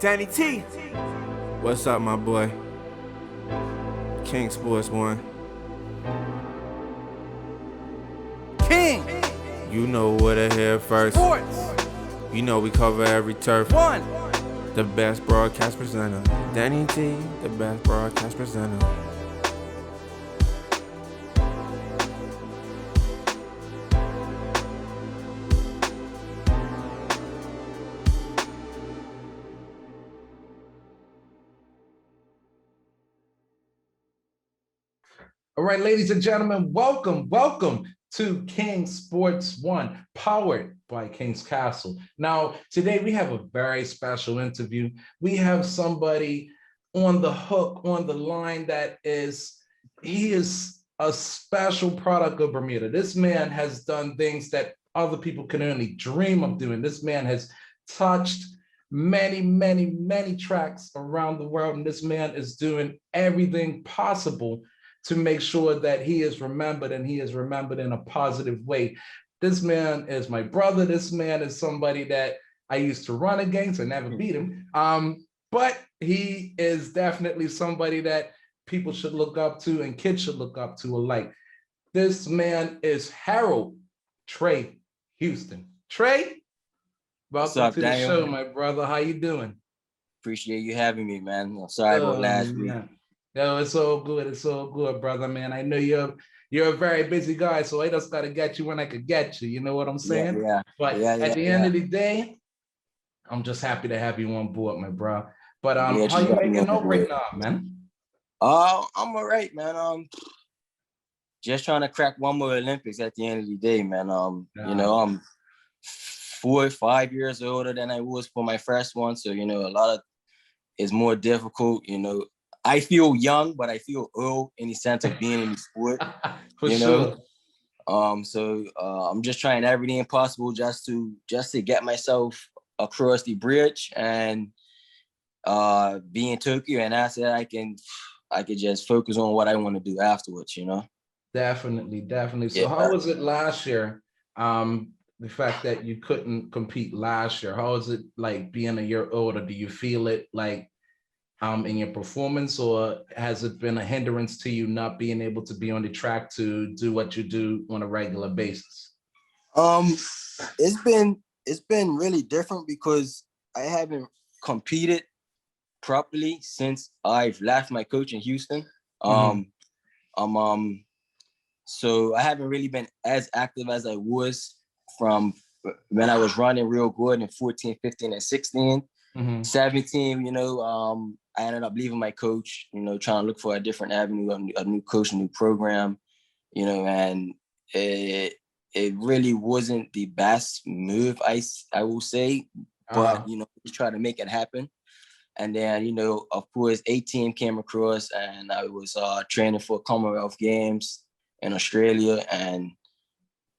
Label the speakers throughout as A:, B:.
A: Danny T. What's up, my boy? King Sports One.
B: King.
A: You know what I hear first.
B: Sports.
A: You know we cover every turf.
B: One.
A: The best broadcast presenter. Danny T, the best broadcast presenter.
B: All right, ladies and gentlemen, welcome to King Sports One, powered by King's Castle. Now, today we have a very special interview. We have somebody on the hook, on the line he is a special product of Bermuda. This man has done things that other people can only dream of doing. This man has touched many tracks around the world, and this man is doing everything possible to make sure that he is remembered, and he is remembered in a positive way. This man is my brother. This man is somebody that I used to run against. I never beat him. But he is definitely somebody that people should look up to and kids should look up to alike. This man is Harold Tre Houston. Tre, welcome to the show, my brother. How you doing?
C: Appreciate you having me, man. I'm sorry about last week.
B: Yo, it's all good. It's all good, brother, man. I know you're a very busy guy, so I just gotta get you when I could get you. You know what I'm saying?
C: Yeah.
B: But at the end of the day, I'm just happy to have you on board, my bro. But how you making out right now, man?
C: I'm all right, man. Just trying to crack one more Olympics at the end of the day, man. You know, I'm 4 or 5 years older than I was for my first one, so you know, a lot of it's more difficult. You know, I feel young, but I feel old in the sense of being in the sport.
B: For sure.
C: So I'm just trying everything possible just to get myself across the bridge and be in Tokyo, and after that I could just focus on what I want to do afterwards, you know.
B: Definitely. So how was it last year? The fact that you couldn't compete last year, how is it like being a year older? Do you feel it like in your performance, or has it been a hindrance to you not being able to be on the track to do what you do on a regular basis?
C: It's been really different because I haven't competed properly since I've left my coach in Houston. So I haven't really been as active as I was from when I was running real good in 14, 15, and 16. 17, you know, I ended up leaving my coach, you know, trying to look for a different avenue, a new coach, a new program, you know, and it really wasn't the best move, I will say, but, you know, we try to make it happen. And then, you know, of course, 18 came across, and I was training for Commonwealth Games in Australia. And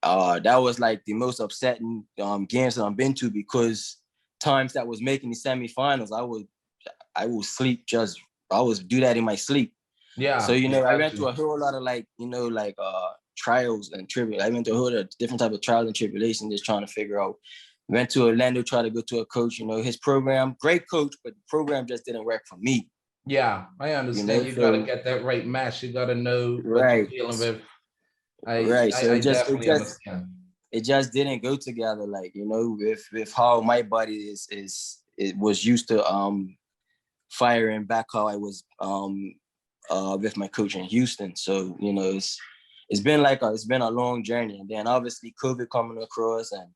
C: that was like the most upsetting games that I've been to, because times that was making the semifinals, I would sleep I would do that in my sleep.
B: Yeah.
C: So, you know, I went through a whole lot of trials and tribulations. I went through a whole lot of different type of trials and tribulations, just trying to figure out. Went to Orlando, tried to go to a coach, you know, his program, great coach, but the program just didn't work for me.
B: Yeah, I understand. You gotta get that right match. You gotta know what you're dealing with. I definitely understand.
C: It just didn't go together, like, you know, with how my body it was used to firing back how I was with my coach in Houston. So, you know, it's been a long journey. And then obviously COVID coming across, and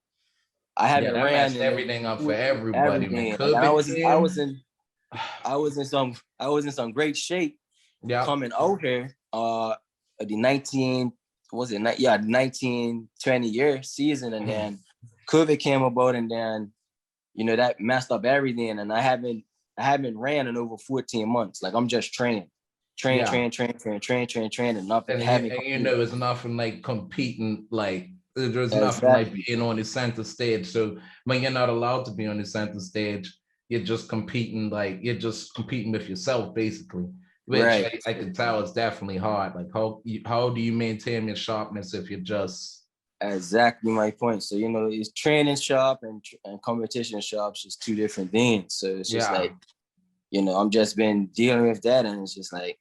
C: I haven't ran
B: everything up for everybody. Man.
C: Like, I was in some great shape coming out here the 1920 year season, and then COVID came about, and then, you know, that messed up everything, and I haven't ran in over 14 months. Like, I'm just training, and nothing.
B: And you know, it's nothing like competing. Like, there's nothing like being on the center stage. So when you're not allowed to be on the center stage, you're just competing. Like, you're just competing with yourself, basically. Which I can tell is definitely hard. Like, how do you maintain your sharpness if you're just
C: Exactly my point. So, it's training shop and competition shops is two different things. So it's just
B: Yeah.
C: like, I'm just been dealing with that, and it's just like,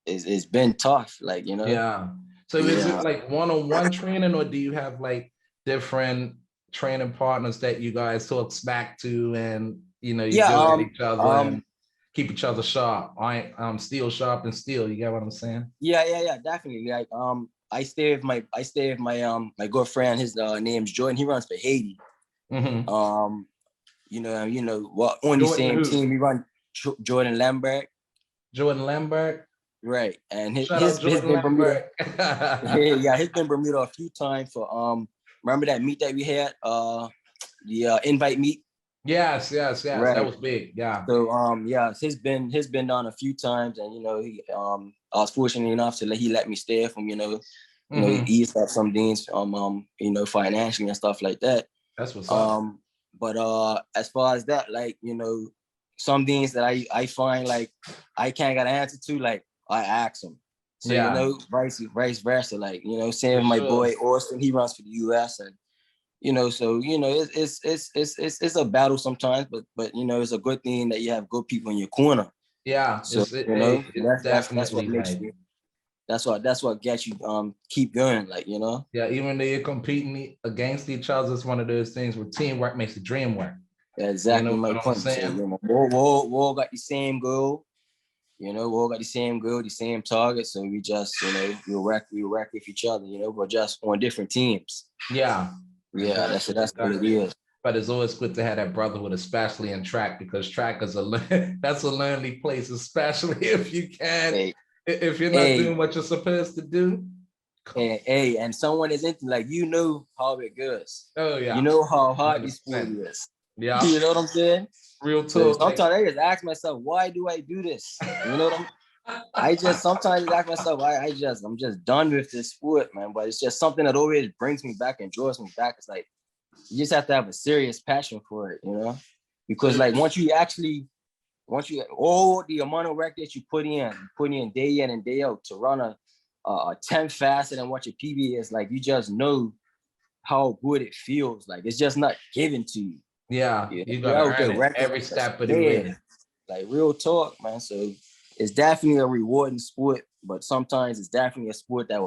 C: it's been tough, like,
B: Yeah. So is it
C: Yeah.
B: like one-on-one training, or do you have like different training partners that you guys talk smack to, and you
C: Yeah,
B: go at each other and keep each other sharp? I steel sharp and steel. You get what I'm saying?
C: yeah, definitely. Like, I stay with my good friend. His name's Jordan. He runs for Haiti.
B: Mm-hmm.
C: What on the
B: Jordan
C: same
B: who?
C: team we run Jordan Lambert,
B: Jordan Lambert.
C: right? And
B: Shout out
C: his
B: Jordan
C: been Bermuda.
B: Lambert.
C: Yeah, he's been Bermuda a few times for remember that meet that we had, the invite meet,
B: Yes. That
C: right?
B: was big. Yeah.
C: So yeah, he's been down a few times, and he I was fortunate enough to he let me stay with him,
B: Mm-hmm.
C: ease up some things financially and stuff like that.
B: That's what's up.
C: But as far as that, like, some things that I find like I can't get an answer to, like, I ask them. So
B: Yeah.
C: vice versa, like, same
B: For
C: with my
B: sure.
C: boy Austin. He runs for the US, and so it's a battle sometimes, but it's a good thing that you have good people in your corner.
B: Yeah.
C: So
B: It's
C: that's what
B: definitely
C: makes
B: like.
C: you, that's what gets you keep going, like,
B: Yeah, even though you're competing against each other, it's one of those things where teamwork makes the dream work. You know
C: exactly my
B: what I'm
C: point. So,
B: saying?
C: we all got the same goal. We all got the same goal, the same target. So we just, we work with each other, but just on different teams.
B: Yeah.
C: Yeah, that's what it
B: Exactly.
C: is.
B: But it's always good to have that brotherhood, especially in track, because track is that's a lonely place, especially if you can't,
C: Hey,
B: if you're not
C: hey,
B: doing what you're supposed to do.
C: and someone is into, like, how it goes.
B: Oh yeah,
C: You know how hard this sport
B: 100%.
C: is.
B: Yeah,
C: You know what I'm saying?
B: real
C: So
B: talk.
C: sometimes I just ask myself, why do I do this? You know what I just sometimes ask myself, I'm just done with this sport, man. But it's just something that always brings me back and draws me back. It's like, you just have to have a serious passion for it, because, like, once you all the amount of work that you put in day in and day out to run a 10 faster than what your PB is, like, you just know how good it feels. Like, it's just not given to you.
B: Yeah, you
C: You're
B: gotta
C: out
B: earn
C: there
B: it
C: working,
B: every step of the
C: yeah,
B: way.
C: like, real talk, man. So it's definitely a rewarding sport, but sometimes it's definitely a sport that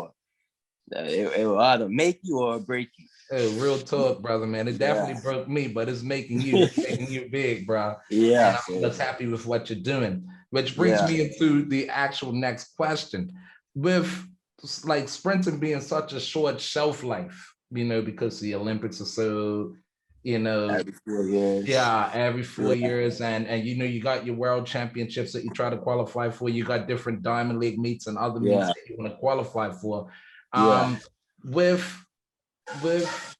C: it will either make you or break you.
B: Hey, real talk, brother, man. It
C: Yeah.
B: definitely broke me, but it's making you big, bro.
C: Yeah.
B: And I'm just happy with what you're doing. Which brings
C: Yeah.
B: me into the actual next question. With like sprinting being such a short shelf life, because the Olympics are so,
C: Every 4 years.
B: yeah, every 4 years,
C: Yeah.
B: and you got your world championships that you try to qualify for. You got different Diamond League meets and other meets
C: Yeah.
B: that you want to qualify for.
C: Yeah.
B: With with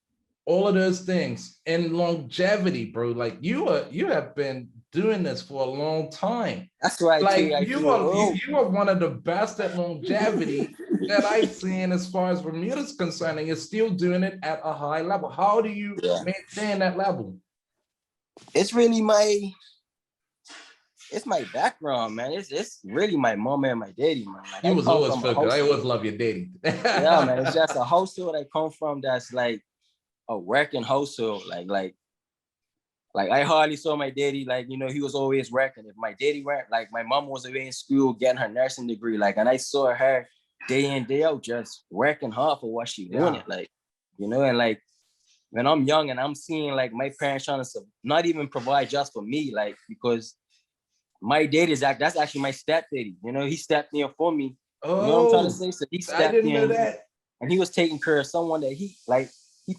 B: all of those things and longevity, bro. Like you have been doing this for a long time.
C: That's why I tell
B: Like
C: you, I
B: you
C: feel
B: are
C: old.
B: you are one of the best at longevity that I've seen as far as Bermuda's concerned, and you're still doing it at a high level. How do you
C: Yeah.
B: maintain that level?
C: It's really it's my background, man. It's really my mom and my daddy, man. Like,
B: You
C: I
B: was
C: come
B: always
C: from a
B: focused. I
C: household.
B: always love your daddy.
C: Yeah, man. It's just a household I come from that's like a working household. Like I hardly saw my daddy, like, he was always working. If my daddy went, like, my mom was away in school getting her nursing degree, like, and I saw her day in, day out, just working hard for what she wanted. Like, and like, when I'm young and I'm seeing, like, my parents trying to not even provide just for me, like, because my daddy that's actually my stepdaddy. He stepped in for me. You know what I'm trying to
B: Oh,
C: say? So he
B: I
C: stepped
B: didn't know
C: in,
B: that.
C: and he was taking care of someone that he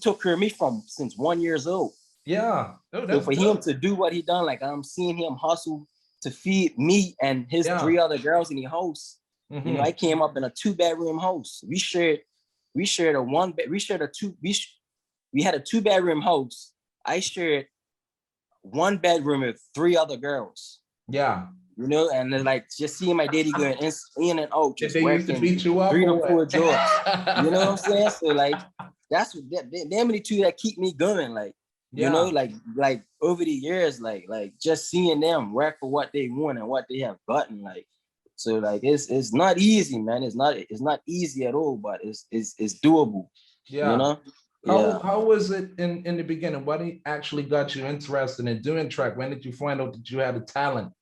C: took care of me from since 1 year old.
B: Yeah. Oh,
C: So
B: that's
C: for him
B: dope.
C: to do what he done, like, I'm seeing him hustle to feed me and his
B: Yeah.
C: 3 other girls in the house.
B: Mm-hmm.
C: I came up in a 2-bedroom house. We shared a one bed. We shared a two. We had a 2-bedroom house. I shared 1 bedroom with 3 other girls.
B: Yeah.
C: And then, like, just seeing my daddy going in and out,
B: Did
C: just
B: they used to
C: working
B: beat you up
C: 3
B: or
C: to 4
B: what?
C: jobs. You know what I'm saying? So, like, that's what them are the two that keep me going. Like,
B: Yeah.
C: like over the years, like just seeing them work for what they want and what they have gotten. Like, so, like, it's not easy, man. It's not easy at all, but it's doable.
B: Yeah.
C: Yeah.
B: How was it in the beginning? What actually got you interested in doing track? When did you find out that you had a talent?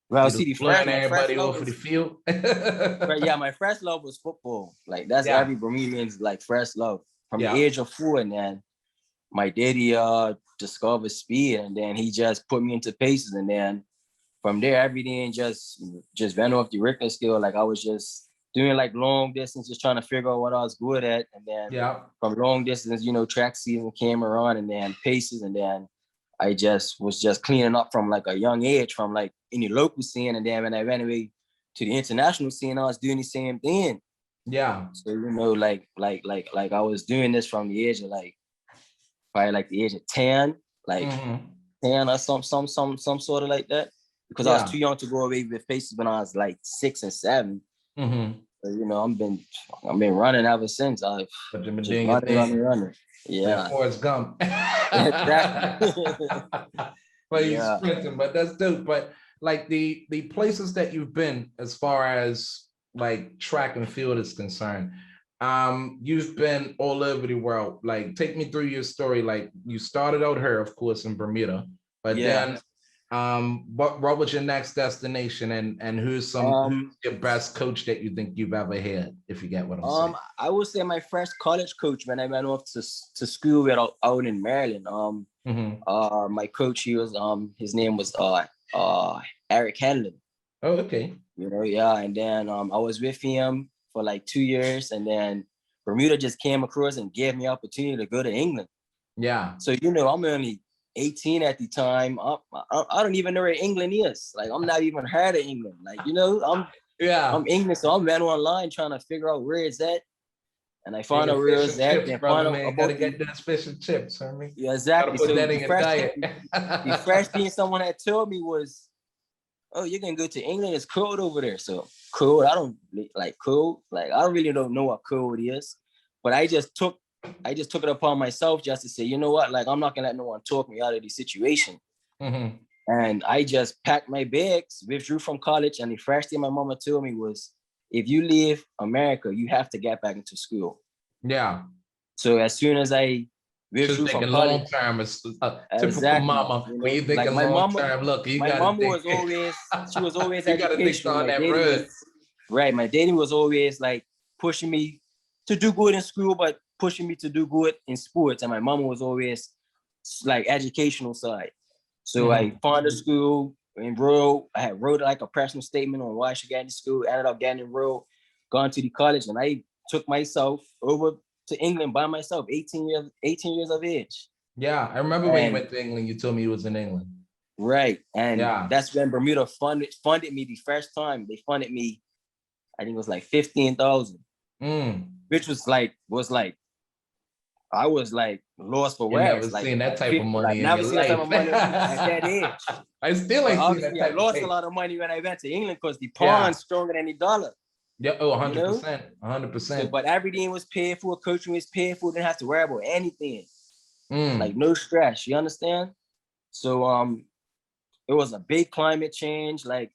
C: Well,
B: You know,
C: see,
B: flying
C: my first
B: everybody
C: love
B: off of the
C: was,
B: field.
C: but yeah, my first love was football. Like that's
B: Yeah,
C: every Bermudian's like first love from the
B: yeah,
C: age of 4. And then my daddy discovered speed, and then he just put me into paces, and then from there everything just went off the Richter scale. Like I was just doing like long distance, just trying to figure out what I was good at, and then
B: yeah,
C: from long distance, track season came around, and then paces, and then I just was just cleaning up from like a young age, from like in the local scene, and then when I went away to the international scene, I was doing the same thing.
B: yeah.
C: So like I was doing this from the age of like probably like the age of 10, like
B: Mm-hmm.
C: 10 or some sort of like that, because I was
B: Yeah.
C: too young to go away with faces when I was like 6 and 7.
B: Mm-hmm.
C: So, I've been running ever since. I've
B: But you've been
C: just
B: doing your thing.
C: running.
B: Like
C: Yeah,
B: Forrest Gump.
C: exactly.
B: But he's
C: Yeah.
B: sprinting, but that's dope. But like the places that you've been as far as like track and field is concerned, you've been all over the world. Like take me through your story. Like you started out here, of course, in Bermuda, but
C: Yeah.
B: then what was your next destination, and who's your best coach that you think you've ever had, if you get what I'm saying?
C: I would say my first college coach when I went off to school out in Maryland.
B: Mm-hmm.
C: My coach, his name was Eric Hanlon.
B: Oh, okay.
C: Yeah, and then I was with him for like 2 years, and then Bermuda just came across and gave me opportunity to go to England.
B: Yeah.
C: So I'm only 18 at the time. I don't even know where England is. Like I'm not even heard of England. Like I'm English, so I'm went online trying to figure out where it's at, and I found out where
B: Fish
C: it's
B: and
C: at.
B: chips,
C: And
B: brother,
C: found out
B: man. Gotta
C: about
B: get those fish and chips, I mean.
C: yeah,
B: Gotta
C: exactly.
B: put
C: So
B: that in your diet.
C: the first thing someone had told me was, "Oh, you're gonna go to England. It's cold over there." So cold. I don't like cold. Like I really don't know what cold is, but I just took it upon myself just to say, you know what? Like I'm not gonna let no one talk me out of the situation.
B: Mm-hmm.
C: And I just packed my bags, withdrew from college, and the first thing my mama told me was, if you leave America, you have to get back into school.
B: Yeah.
C: So as soon as I
B: She's
C: withdrew from
B: thinking long
C: college,
B: term. It's typical
C: exactly,
B: mama. When you
C: like
B: thinking long term, look, you
C: my
B: gotta
C: mama
B: think.
C: was always, she was always
B: You gotta think
C: educational.
B: on
C: My
B: that
C: daddy
B: road.
C: was, right, my daddy was always like pushing me to do good in school, but pushing me to do good in sports. And my mama was always like educational side. So I found a school, enrolled. I had wrote like a personal statement on why I should get into school, ended up getting enrolled, gone to the college, and I took myself over to England by myself, 18 years of age.
B: Yeah, I remember when you went to England, you told me you was in England.
C: Right. And
B: Yeah.
C: that's when Bermuda funded me the first time. They funded me, I think it was like 15,000. Which was like I was like lost for
B: You
C: words.
B: never
C: Like
B: seen that type of
C: like
B: money in
C: never
B: your
C: seen that type
B: life.
C: of money at that age.
B: I still
C: But
B: ain't seen that
C: obviously I
B: type
C: lost
B: of
C: a lot of money when I went to England because the pound's stronger than the dollar.
B: Yeah, oh,
C: You know?
B: 100%. 100%.
C: So, but everything was paid for, coaching was paid for, didn't have to worry about anything. Like no stress, you understand? So it was a big climate change, like,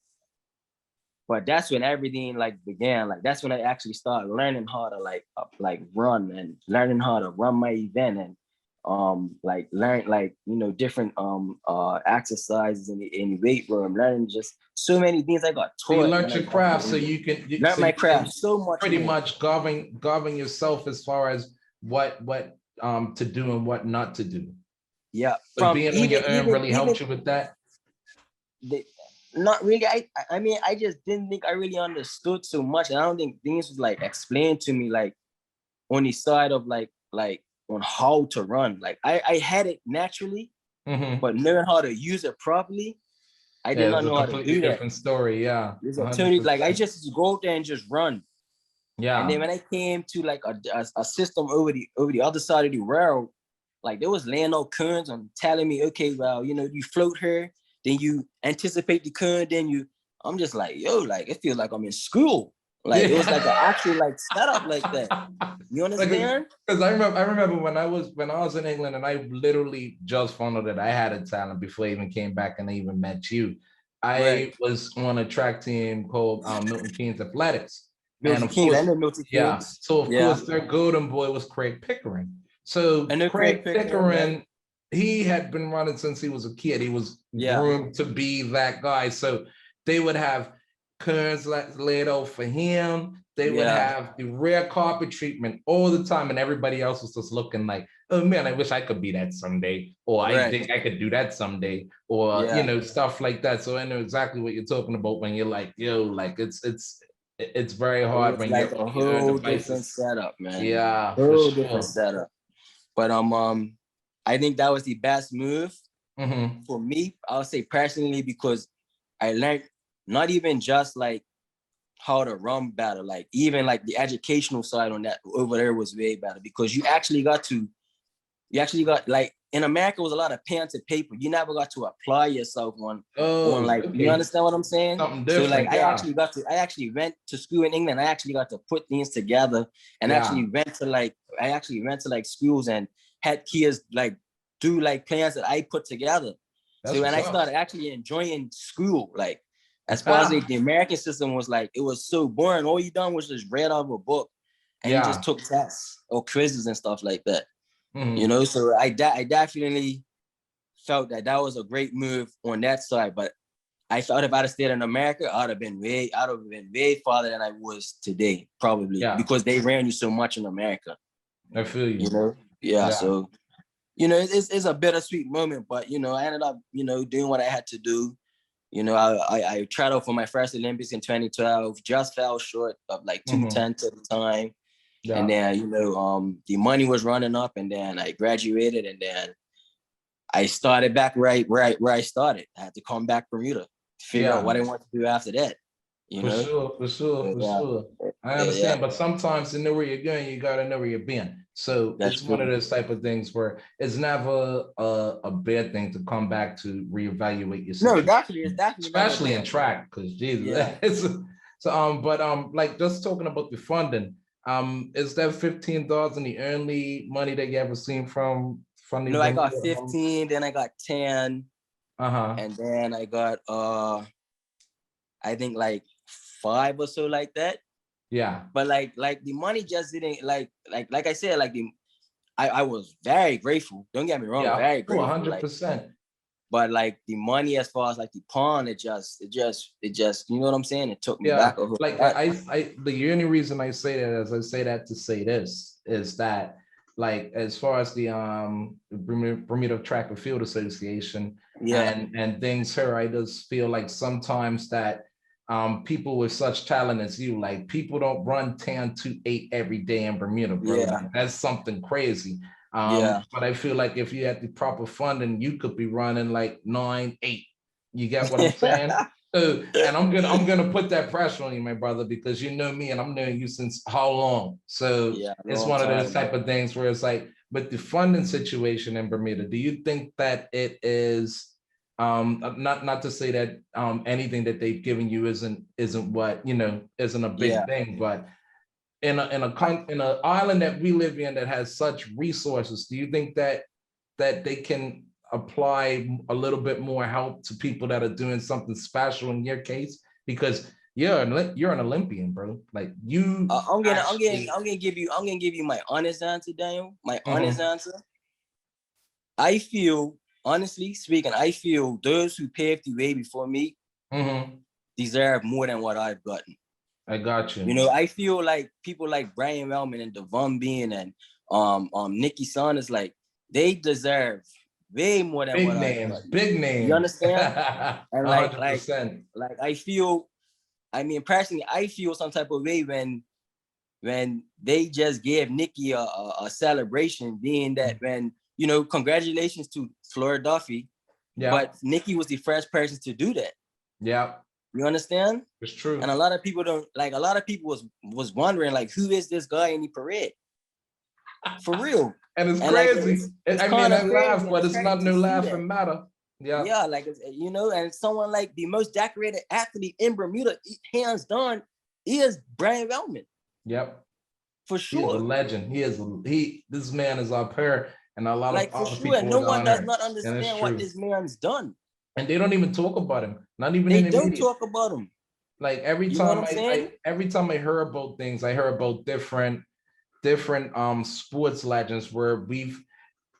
C: but that's when everything like began. Like that's when I actually started learning how to like run and learning how to run my event and like learn like different exercises in the weight room, learning just so many things I got taught.
B: So you learned your craft, so you can
C: learn my craft so much
B: pretty
C: more.
B: much govern yourself as far as what to do and what not to do.
C: Yeah,
B: so being on your own really helped you with that.
C: Not really. I mean, I just didn't think I really understood so much, and I don't think things was like explained to me like on the side of like on how to run. Like I had it naturally, but learn how to use it properly, I did not know how to do that.
B: Different story, yeah.
C: There's a totally, like I just go out there and just run.
B: Yeah.
C: And then when I came to like a system over the other side of the world, like there was laying out currents and telling me, okay, well, you float here, then you anticipate the current, then I'm just like, yo, like it feels like I'm in school. Like it was like an actual like setup like that. You understand?
B: Because I remember when I was in England and I literally just found out that I had a talent before I even came back and I even met you. I was on a track team called Milton Keynes Athletics.
C: Milton Keynes, I know Milton Keynes.
B: Yeah. So of course their golden boy was Craig Pickering. So
C: I know
B: Craig
C: Pickering,
B: Pickering, he had been running since he was a kid. He was groomed to be that guy. So they would have Kearns laid out for him. They would have the rare carpet treatment all the time, and everybody else was just looking like, oh man, I wish I could be that someday, or I think I could do that someday, or you know, stuff like that. So I know exactly what you're talking about when you're like, yo, like it's very hard when
C: like
B: you're
C: a whole different setup, man.
B: Yeah,
C: Whole
B: for
C: different
B: sure.
C: setup. But I think that was the best move for me. I'll say personally, because I learned not even just like how to run better, like even like the educational side on that over there was way better, because you actually got like in America was a lot of pen to paper. You never got to apply yourself on like, you understand what I'm saying?
B: Something different.
C: So like I actually went to school in England. I actually got to put things together, and actually went to like schools and had kids like do like plans that I put together. So and I started actually enjoying school. Like as far as the American system was like, it was so boring. All you done was just read out of a book, and you just took tests or quizzes and stuff like that. You know, so I definitely felt that was a great move on that side. But I thought if I'd have stayed in America, I'd have been way farther than I was today, probably, because they ran you so much in America.
B: I feel you.
C: You know, yeah. So, you know, it's a bittersweet moment, but you know, I ended up, you know, doing what I had to do. You know, I tried out for my first Olympics in 2012, just fell short of like 210 at the time. Yeah. And then, you know, the money was running up, and then I graduated, and then I started back right where I started. I had to come back Bermuda to figure out what I want to do after that. You know?
B: For sure. I understand, but sometimes to know where you're going, you gotta know where you've been. So it's one of those type of things where it's never a bad thing to come back to reevaluate your situation.
C: No, definitely,
B: especially in track, because Jesus, so like just talking about the funding. Is that $15 the only money that you ever seen from funding?
C: No, I got 15, then I got 10, and then I got I think like 5 or so like that.
B: Yeah.
C: But like the money just didn't like I said, like I was very grateful. Don't get me wrong, very grateful.
B: 100%.
C: But like the money, as far as like the pawn, it just, you know what I'm saying? It took me back over.
B: Like the only reason I say that is I say that to say this is that, like, as far as the Bermuda Track and Field Association and things here, I just feel like sometimes that people with such talent as you, like, people don't run 10-8 every day in Bermuda, bro. Like, that's something crazy. But I feel like if you had the proper funding, you could be running like 9-8. You get what I'm saying? And I'm gonna put that pressure on you, my brother, because you know me and I'm knowing you since how long. So it's one of those type of things where it's like, with the funding situation in Bermuda, do you think that it is not to say that anything that they've given you isn't what, you know, isn't a big thing, but in an island that we live in that has such resources, do you think that they can apply a little bit more help to people that are doing something special in your case? Because you're an Olympian, bro. Like you.
C: I'm gonna give you my honest answer, Daniel. My honest answer. I feel, honestly speaking, those who paved the way before me deserve more than what I've gotten.
B: I got you.
C: You know, I feel like people like Brian Wellman and Devon Bean and Nikki Saunders, like, they deserve way more than what I've gotten.
B: Big names.
C: You understand? And like
B: 100%.
C: like I feel, I mean, personally, I feel some type of way when they just gave Nikki a celebration, being that, when, you know, congratulations to Flora Duffy, but Nikki was the first person to do that.
B: Yeah.
C: You understand?
B: It's true.
C: And a lot of people don't, like, a lot of people was wondering, like, who is this guy in the parade? For real.
B: And it's crazy.
C: Like,
B: I mean, I laugh, but it's not no laughing matter. Yeah.
C: Yeah, like, you know, and someone like the most decorated athlete in Bermuda, hands down, is Brian Wellman.
B: Yep.
C: For sure.
B: He is a legend. This man is up here, and a lot
C: like,
B: of
C: for
B: people.
C: Sure. No one does not understand what this man's done.
B: And they don't even talk about him. Not even
C: they
B: in the
C: don't
B: media.
C: Talk about him.
B: Like every time I hear about things, I hear about different different sports legends where we've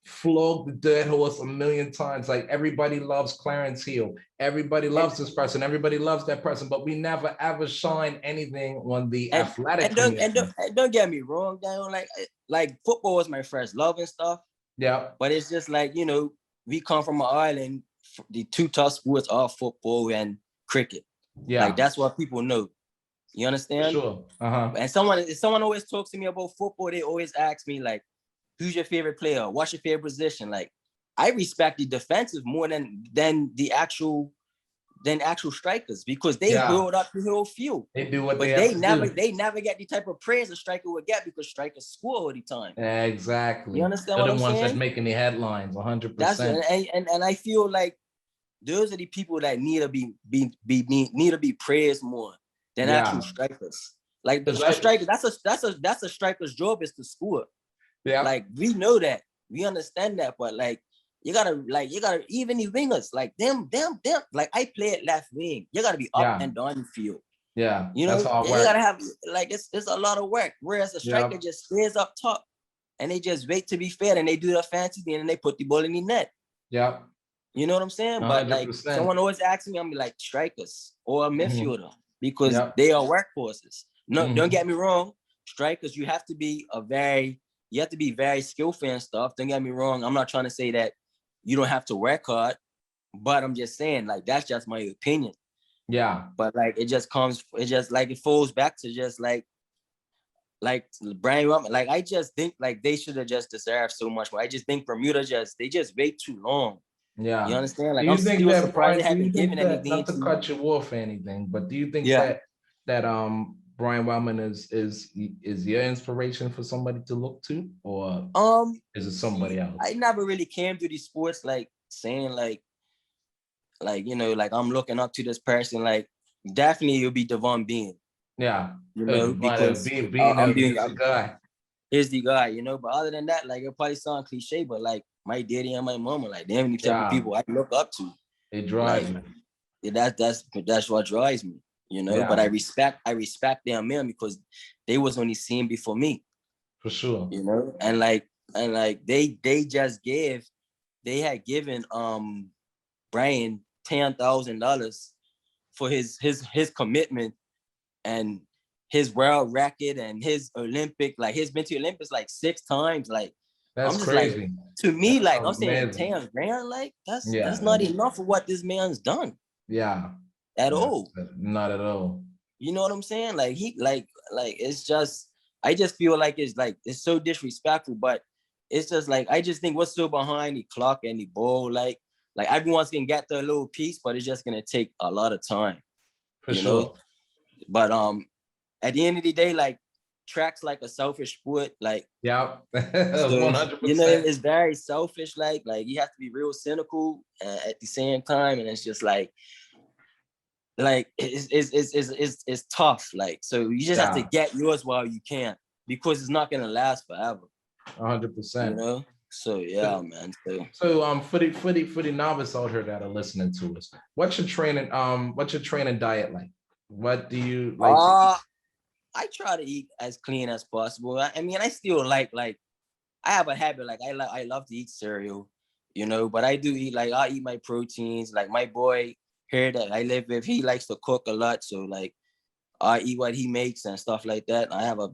B: flogged the dead horse a million times. Like everybody loves Clarence Hill, everybody loves this person, everybody loves that person, but we never ever shine anything on the athletic community.
C: And don't get me wrong, Daniel. Like football was my first love and stuff.
B: Yeah,
C: but it's just like, you know, we come from an island. The two top sports are football and cricket.
B: Yeah,
C: like that's what people know. You understand?
B: Sure.
C: And if someone always talks to me about football, they always ask me like, who's your favorite player? What's your favorite position? Like, I respect the defensive more than the actual strikers, because they build up the whole field.
B: They do what
C: but
B: they
C: never get the type of praise a striker would get, because strikers score all the time.
B: Exactly.
C: You understand
B: They're
C: what I'm saying?
B: the ones that making the headlines 100%.
C: That's and I feel like those are the people that need to be praised more than actual strikers. Like the striker, that's a striker's job, is to score.
B: Yeah.
C: Like we know that, we understand that, but like you gotta even the wingers, like them. Like I play at left wing. You gotta be up and down the field.
B: Yeah,
C: you know,
B: that's all
C: you gotta have like it's a lot of work. Whereas a striker just stays up top and they just wait to be fed and they do their fancy thing and they put the ball in the net.
B: Yeah.
C: You know what I'm saying? 100%. But like someone always asks me, I'm like strikers or a midfielder, because they are workhorses. No, don't get me wrong. Strikers, you have to be very skillful and stuff. Don't get me wrong. I'm not trying to say that you don't have to work hard, but I'm just saying, like, that's just my opinion.
B: Yeah.
C: But like it falls back to just like Brian Roman. Like I just think like they should have just deserved so much more. I just think Bermuda they just wait too long.
B: Yeah.
C: You understand? Like
B: I'm still
C: surprised they haven't given anything.
B: Not to cut you off or anything, but do you think that Brian Wellman is your inspiration for somebody to look to, or is it somebody else?
C: I never really came to these sports like saying like you know, like I'm looking up to this person. Like definitely it'll be Devon Bean.
B: Yeah,
C: you know, because
B: being the guy.
C: He's the guy, you know. But other than that, like it probably sound cliche, but like my daddy and my mama, like them the type of people I look up to.
B: It drives me.
C: That's what drives me, you know. But I respect them, man, because they was on the scene before me.
B: For sure.
C: You know, and like they had given Brian $10,000 for his commitment and his world record and his Olympic, like he's been to Olympics like 6 times. Like
B: that's crazy.
C: Like, to me, like I'm saying 10 grand, like that's not enough for what this man's done.
B: Yeah.
C: At all.
B: Not at all.
C: You know what I'm saying? Like he like it's just, I just feel like it's so disrespectful, but it's just like I just think what's so behind the clock and the ball, like everyone's gonna get their little piece, but it's just gonna take a lot of time.
B: For sure.
C: Know? But at the end of the day, like track's like a selfish sport. Like
B: 100%.
C: You know, it's very selfish. Like you have to be real cynical at the same time, and it's just like it's tough. Like so, you just have to get yours while you can, because it's not gonna last forever.
B: 100%.
C: You know. So yeah, man.
B: So for the novice out here that are listening to us, what's your training diet like? What do you like?
C: I try to eat as clean as possible. I mean, I still like I have a habit, like I love to eat cereal, you know, but I do eat, like I eat my proteins. Like my boy here that I live with, he likes to cook a lot, so like I eat what he makes and stuff like that. I have a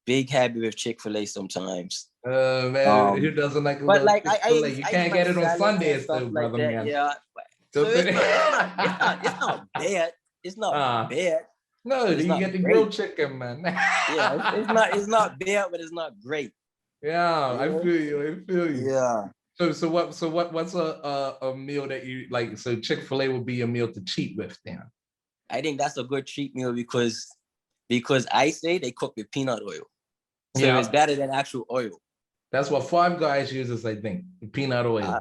C: big habit with Chick-fil-A sometimes.
B: Man, who doesn't like?
C: But like
B: you can't get it on Sundays, though, brother,
C: like
B: man.
C: Yeah, so it's not bad. It's not bad.
B: No, you get the grilled chicken, man.
C: Yeah, it's not bad, but it's not great.
B: Yeah, I feel you.
C: Yeah.
B: So what's a meal that you like? So Chick-fil-A would be a meal to cheat with, then.
C: I think that's a good cheat meal because I say they cook with peanut oil, so it's better than actual oil.
B: That's what Five Guys uses, I think, peanut oil.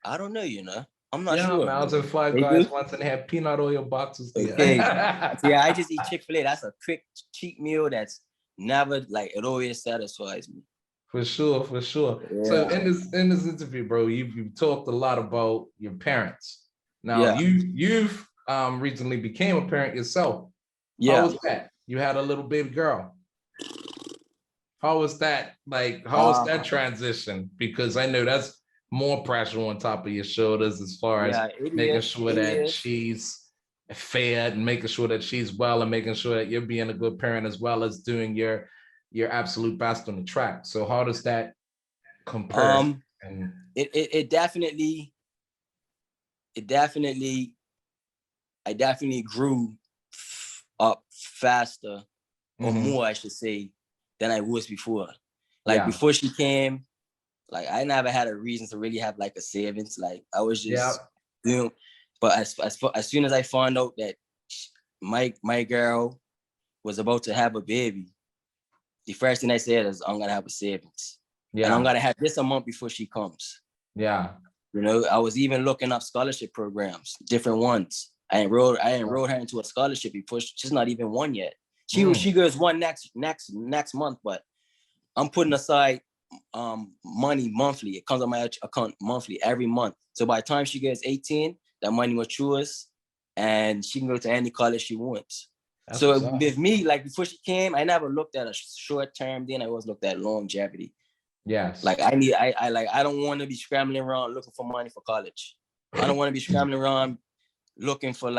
C: I don't know, you know. I'm not sure.
B: Man, I was in Five Guys once and they had peanut oil boxes there.
C: Okay. Yeah, I just eat Chick-fil-A. That's a quick cheat meal that's never, like, it always satisfies me.
B: For sure. Yeah. So in this interview, bro, you've talked a lot about your parents. Now you've recently became a parent yourself.
C: Yeah.
B: How was that? You had a little baby girl. How was that? Like, how was that transition? Because I know that's more pressure on top of your shoulders as far as making sure that she's fed and making sure that she's well and making sure that you're being a good parent as well as doing your absolute best on the track. So how does that compare?
C: It definitely I definitely grew up faster or more, I should say, than I was before. Like before she came, like I never had a reason to really have like a savings. Like I was just doing. But as soon as I found out that my girl was about to have a baby, the first thing I said is I'm gonna have a savings. Yeah. And I'm gonna have this a month before she comes.
B: Yeah.
C: You know, I was even looking up scholarship programs, different ones. I enrolled her into a scholarship before she's not even one yet. She goes one next month, but I'm putting aside money monthly. It comes on my account monthly every month. So by the time she gets 18, that money matures and she can go to any college she wants. That's so with me, like before she came, I never looked at a short term thing. I always looked at longevity.
B: Yes.
C: Like I don't want to be scrambling around looking for money for college. I don't want to be scrambling around looking for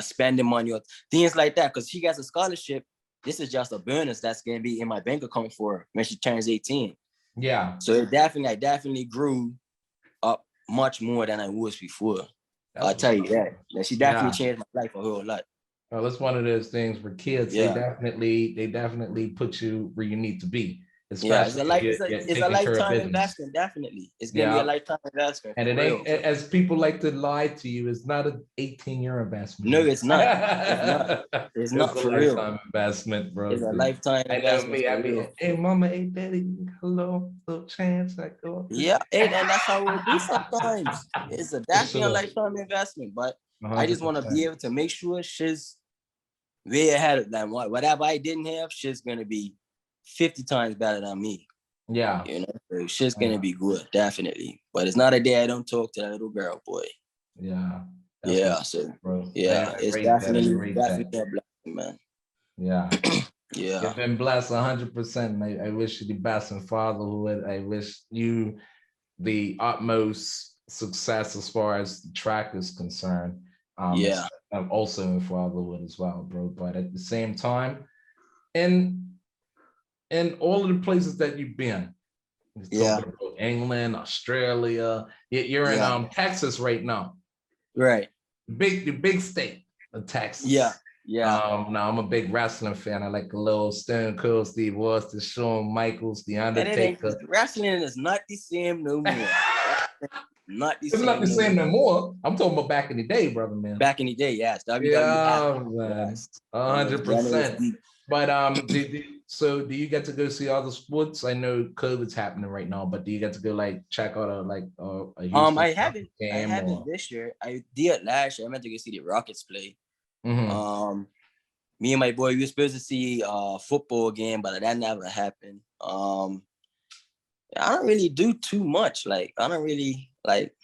C: spending money or things like that. Because she gets a scholarship, this is just a bonus that's gonna be in my bank account for her when she turns 18.
B: Yeah.
C: So I definitely grew up much more than I was before. I'll tell you that. She definitely changed my life a whole lot.
B: Well, it's one of those things for kids. They definitely put you where you need to be. Especially
C: it's a lifetime investment. Definitely, it's gonna be a lifetime investment.
B: And it ain't, as people like to lie to you, it's not an 18-year investment.
C: No, it's not. It's not for real.
B: Lifetime investment, bro.
C: It's a lifetime investment.
B: I mean, hey, mama, hey, daddy, hello, little chance. I go.
C: Yeah, and that's how we do sometimes. It's definitely a lifetime investment, but 100%. I just want to be able to make sure she's way ahead of them. Whatever I didn't have, she's gonna be 50 times better than me.
B: Yeah.
C: You know, so she's gonna be good, definitely. But it's not a day I don't talk to that little girl, boy.
B: Yeah.
C: So bro. Yeah, it's definitely a blessing, man.
B: Yeah.
C: Yeah.
B: You've been blessed 100%. I wish you the best in fatherhood. I wish you the utmost success as far as the track is concerned. I'm also in fatherhood as well, bro. But at the same time, in all of the places that you've been, talking about England, Australia, you're in Texas right now,
C: right?
B: The big state of Texas.
C: Yeah.
B: Now I'm a big wrestling fan. I like a little Stone Cold Steve Austin, Shawn Michaels, The Undertaker.
C: Wrestling is not the same no more.
B: It's not the same no more. I'm talking about back in the day, brother, man.
C: Back in the day, yes.
B: WWE. Yeah, 100%. But so do you get to go see other sports? I know COVID's happening right now, but do you get to go like check out a
C: I haven't this year. I did last year. I meant to go see the Rockets play. Me and my boy, we were supposed to see a football game, but that never happened. I don't really do too much. Like I don't really like.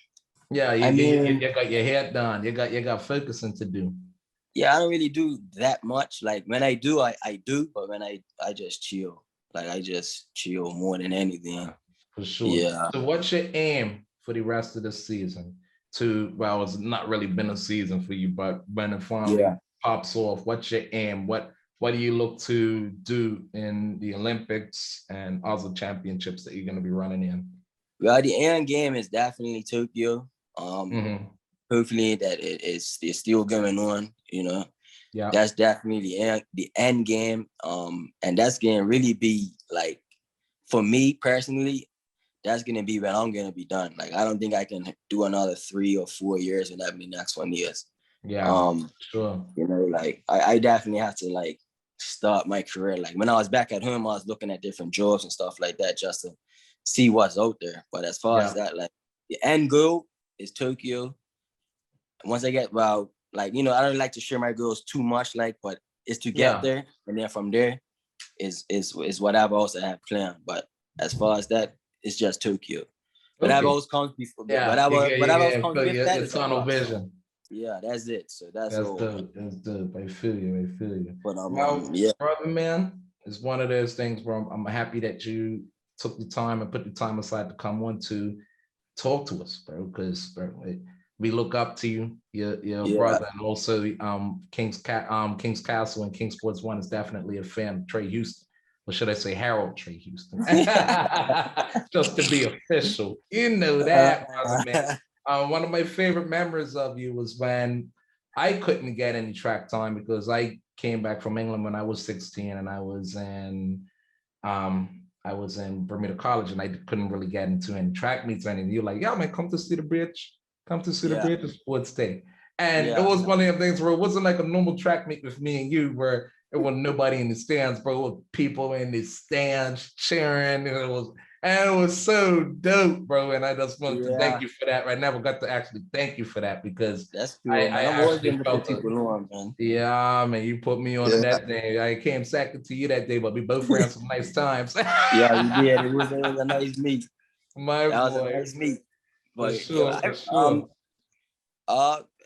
B: Yeah, you got your head done. You got focusing to do.
C: Yeah, I don't really do that much. Like when I do, I do, but when I just chill. Like I just chill more than anything.
B: For sure.
C: Yeah.
B: So what's your aim for the rest of the season? It's not really been a season for you, but when it finally pops off, what's your aim? What do you look to do in the Olympics and other championships that you're going to be running in?
C: Well, the end game is definitely Tokyo. Hopefully that it's still going on, you know. Yeah, that's definitely the end game. And that's gonna really be like, for me personally, that's gonna be when I'm gonna be done. Like I don't think I can do another 3 or 4 years and that be the next 1 year.
B: Yeah, sure.
C: You know, like I definitely have to like start my career. Like when I was back at home, I was looking at different jobs and stuff like that just to see what's out there. But as far as that, like the end goal is Tokyo. Once I get, I don't like to share my goals too much, but it's to get there, and then from there is whatever else I have planned. But as far as that, it's just Tokyo. Whatever else comes before, whatever else comes with that is
B: tunnel vision.
C: Yeah, that's it. So that's all.
B: Dope. That's dope. I feel you.
C: But
B: Well,
C: yeah.
B: brother, man, it's one of those things where I'm happy that you took the time and put the time aside to come on to talk to us, bro. Because we look up to you, your brother, and also King's Castle and King Sports One is definitely a fan of Tre Houston. Or should I say Harold Tre Houston? Just to be official. You know that, brother, man. One of my favorite memories of you was when I couldn't get any track time because I came back from England when I was 16 and I was in Bermuda College and I couldn't really get into any track meets or anything. You're like, yeah, man, come to see the bridge. Come to see the bridge of sports day. And it was one of the things where it wasn't like a normal track meet with me and you where there was nobody in the stands, bro. With people in the stands cheering. And it was so dope, bro. And I just wanted to thank you for that. I never got to actually thank you for that because
C: that's cool, I actually felt people on, man.
B: Yeah, man, you put me on that day. I came second to you that day, but we both ran some nice times.
C: Yeah, we did. It was a nice meet.
B: That
C: was a nice meet. But
B: for sure.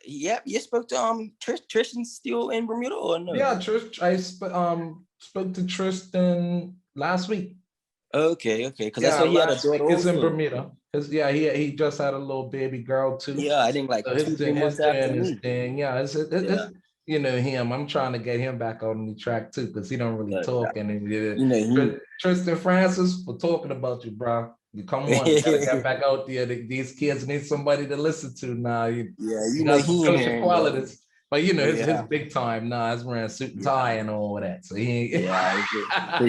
C: You spoke to Tristan still in Bermuda or no?
B: Yeah, I spoke to Tristan last week.
C: Okay, because I saw he had a daughter.
B: He's in Bermuda. He just had a little baby girl too.
C: Yeah, I think like
B: so
C: 2-3 months after
B: his thing. Yeah, it's you know him. I'm trying to get him back on the track too because he don't really talk. And Tristan Francis, we're talking about you, bro. You come on, you gotta get back out there. These kids need somebody to listen to now. You got some social qualities. But his big time now. He's wearing a suit and tie and all of that. So he
C: his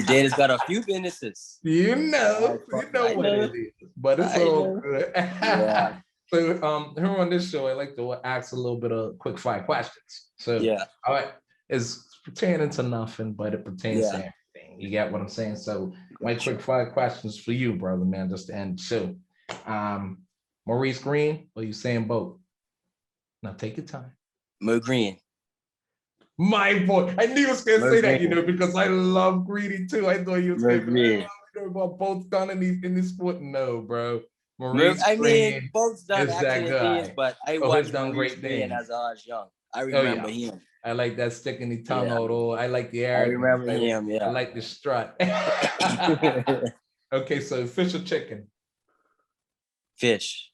C: dad has got a few businesses.
B: You know what it is. But it's all good. So here on this show, I like to ask a little bit of quick fire questions. So all right, it's pertaining to nothing, but it pertains to everything. You get what I'm saying? So my quick fire questions for you, brother, man, just to end the show. Maurice Green or Usain Bolt? Now take your time.
C: Mo Green.
B: My boy. I knew you was going to say that, because I love Greedy too. I thought you was going to say both done in this sport. No, bro. Maurice Green
C: both done excellent things, but I watched
B: done
C: Maurice
B: great
C: Green
B: things
C: as I was young. I remember him.
B: I like that sticking the tongue out. I like the air.
C: I remember him,
B: I like the strut. Okay, so fish or chicken?
C: Fish.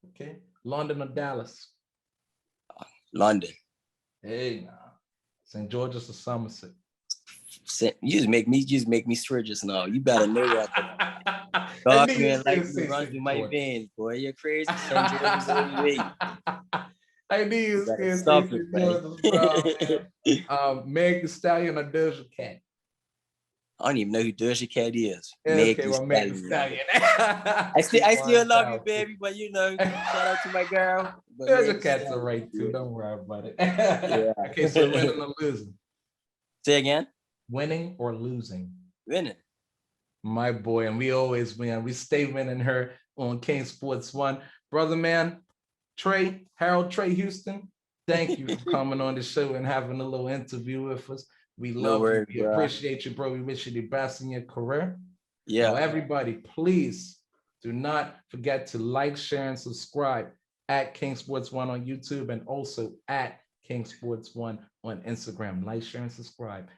B: Okay. London or Dallas?
C: London.
B: Hey, now. St. George's or Somerset?
C: You just make me swear just now. You better know that. Dark man like me runs through my veins, boy. You're crazy. St. George's over me.
B: I knew you was going to
C: stop
B: say
C: it,
B: man. Meg Thee Stallion or Doja Cat?
C: I don't even know who Doja Cat is.
B: Meg Thee Stallion.
C: I still love you, baby, but shout out to my girl.
B: Doja Cat's all right too. Don't worry about it. Okay, so winning or losing?
C: Say again?
B: Winning or losing?
C: Winning.
B: My boy, and we always win. We stay winning her on King Sports One. Brother, man, Harold Tre Houston, thank you for coming on the show and having a little interview with us. We love you. We appreciate you, bro. We wish you the best in your career.
C: Yeah.
B: So everybody, please do not forget to like, share, and subscribe at King Sports One on YouTube and also at King Sports One on Instagram. Like, share, and subscribe.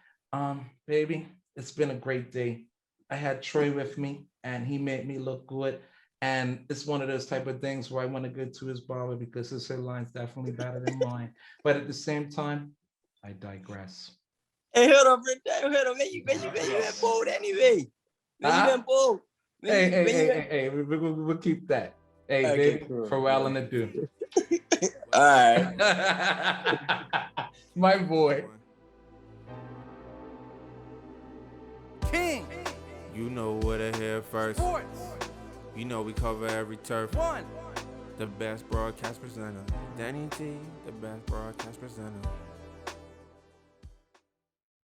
B: Baby, it's been a great day. I had Tre with me and he made me look good. And it's one of those type of things where I want to go to his barber because his hairline's definitely better than mine. But at the same time, I digress.
C: Hey, hold on, man. You been bold anyway. You been bold.
B: Hey, we'll keep that. Hey, okay, baby, cool. Pharrell and the do.
C: All right.
B: My boy.
A: King. You know what I hear first. Sports. You know we cover every turf. The best broadcast presenter. Danny T, the best broadcast presenter.